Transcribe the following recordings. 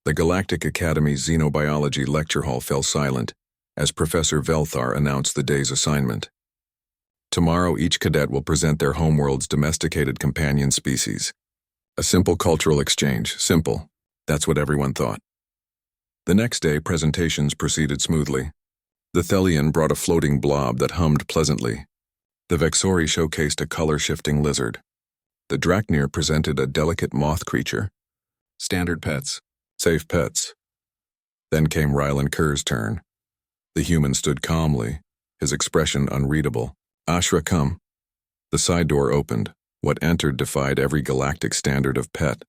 The Galactic Academy's Xenobiology lecture hall fell silent as Professor Velthar announced the day's assignment. Tomorrow, each cadet will present their homeworld's domesticated companion species. A simple cultural exchange. Simple. That's what everyone thought. The next day, presentations proceeded smoothly. The Thelian brought a floating blob that hummed pleasantly. The Vexori showcased a color-shifting lizard. The Drachnir presented a delicate moth creature. Standard pets. Safe pets. Then came Rylan Kerr's turn. The human stood calmly, his expression unreadable. Ashra, come. The side door opened. What entered defied every galactic standard of pet.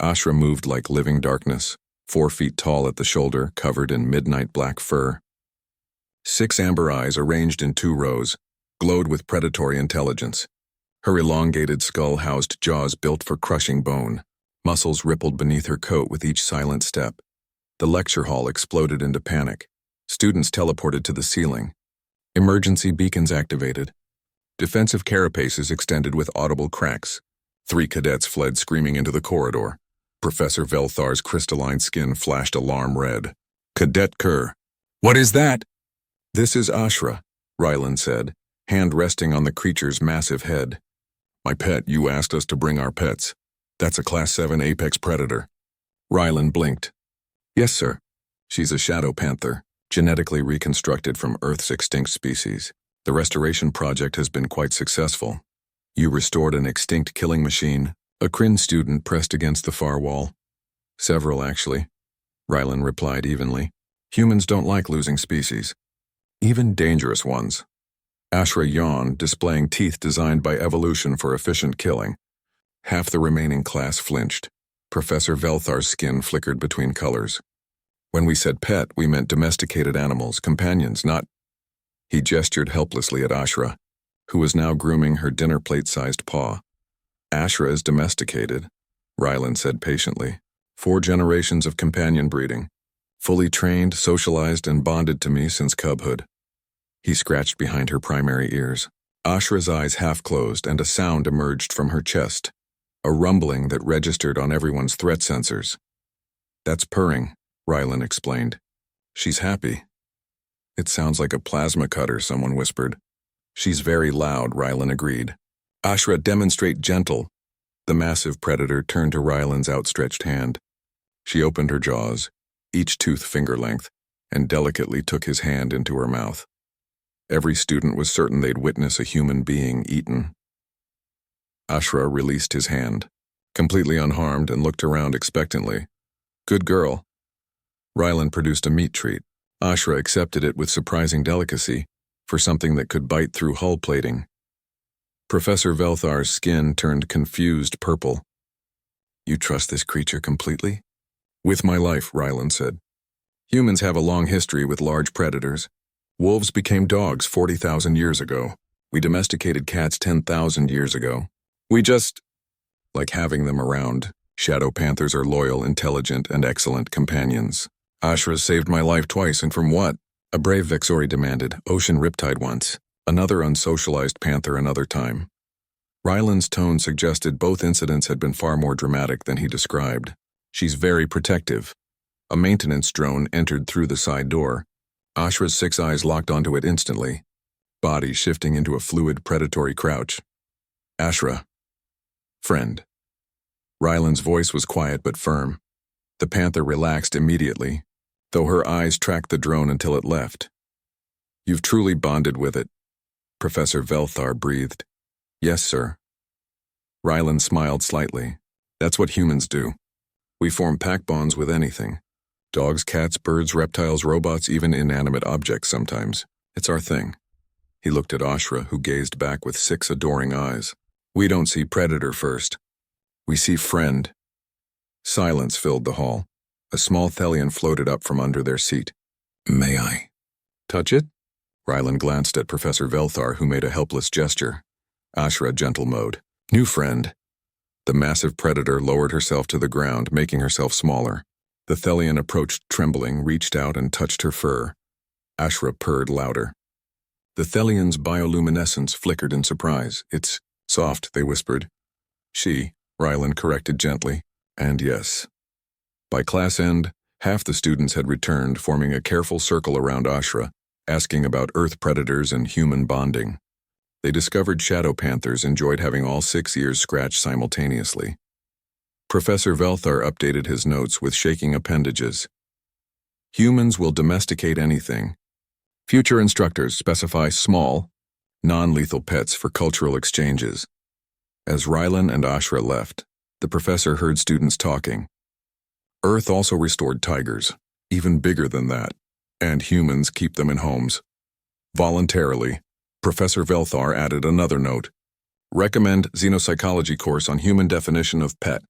Ashra moved like living darkness, 4 feet tall at the shoulder, covered in midnight black fur. 6 amber eyes arranged in 2 rows, glowed with predatory intelligence. Her elongated skull housed jaws built for crushing bone. Muscles rippled beneath her coat with each silent step. The lecture hall exploded into panic. Students teleported to the ceiling. Emergency beacons activated. Defensive carapaces extended with audible cracks. 3 cadets fled screaming into the corridor. Professor Velthar's crystalline skin flashed alarm red. Cadet Kerr. What is that? This is Ashra, Rylan said, hand resting on the creature's massive head. My pet, you asked us to bring our pets. That's a Class 7 apex predator. Rylan blinked. Yes, sir. She's a shadow panther, genetically reconstructed from Earth's extinct species. The restoration project has been quite successful. You restored an extinct killing machine. A Kryn student pressed against the far wall. Several, actually. Rylan replied evenly. Humans don't like losing species. Even dangerous ones. Ashra yawned, displaying teeth designed by evolution for efficient killing. Half the remaining class flinched. Professor Velthar's skin flickered between colors. When we said pet, we meant domesticated animals, companions, not... He gestured helplessly at Ashra, who was now grooming her dinner plate-sized paw. Ashra is domesticated, Rylan said patiently. 4 generations of companion breeding. Fully trained, socialized, and bonded to me since cubhood. He scratched behind her primary ears. Ashra's eyes half closed and a sound emerged from her chest. A rumbling that registered on everyone's threat sensors. That's purring, Rylan explained. She's happy. It sounds like a plasma cutter, someone whispered. She's very loud, Rylan agreed. Ashra, demonstrate gentle. The massive predator turned to Rylan's outstretched hand. She opened her jaws, each tooth finger-length, and delicately took his hand into her mouth. Every student was certain they'd witness a human being eaten. Ashra released his hand, completely unharmed, and looked around expectantly. Good girl. Rylan produced a meat treat. Ashra accepted it with surprising delicacy, for something that could bite through hull plating. Professor Velthar's skin turned confused purple. You trust this creature completely? With my life, Rylan said. Humans have a long history with large predators. Wolves became dogs 40,000 years ago. We domesticated cats 10,000 years ago. We just like having them around. Shadow panthers are loyal, intelligent, and excellent companions. Ashra saved my life twice, and from what? A brave Vexori demanded. Ocean riptide once. Another unsocialized panther another time. Rylan's tone suggested both incidents had been far more dramatic than he described. She's very protective. A maintenance drone entered through the side door. Ashra's 6 eyes locked onto it instantly, body shifting into a fluid predatory crouch. Ashra. Friend. Rylan's voice was quiet but firm. The panther relaxed immediately, though her eyes tracked the drone until it left. You've truly bonded with it, Professor Velthar breathed. Yes, sir. Rylan smiled slightly. That's what humans do. We form pack bonds with anything. Dogs, cats, birds, reptiles, robots, even inanimate objects sometimes. It's our thing. He looked at Ashra, who gazed back with 6 adoring eyes. We don't see predator first. We see friend. Silence filled the hall. A small Thelian floated up from under their seat. May I touch it? Rylan glanced at Professor Velthar, who made a helpless gesture. Ashra, gentle mode. New friend. The massive predator lowered herself to the ground, making herself smaller. The Thelian approached trembling, reached out and touched her fur. Ashra purred louder. The Thelian's bioluminescence flickered in surprise. It's soft, they whispered. Rylan corrected gently. And yes, By class end, half the students had returned, forming a careful circle around Ashra, asking about Earth predators and human bonding. They discovered shadow panthers enjoyed having all 6 ears scratched simultaneously. Professor Velthar updated his notes with shaking appendages. Humans will domesticate anything. Future instructors specify small, non-lethal pets for cultural exchanges. As Rylan and Ashra left, the professor heard students talking. Earth also restored tigers, even bigger than that, and humans keep them in homes. Voluntarily, Professor Velthar added another note. Recommend xenopsychology course on human definition of pet.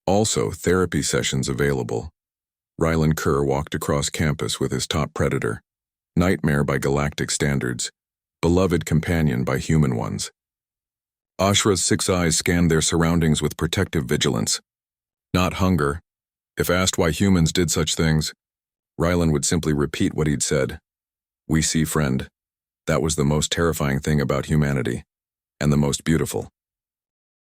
Also, therapy sessions available. Rylan Kerr walked across campus with his top predator. Nightmare by galactic standards. Beloved companion by human ones. Ashra's 6 eyes scanned their surroundings with protective vigilance. Not hunger. If asked why humans did such things, Rylan would simply repeat what he'd said. We see, friend. That was the most terrifying thing about humanity, and the most beautiful.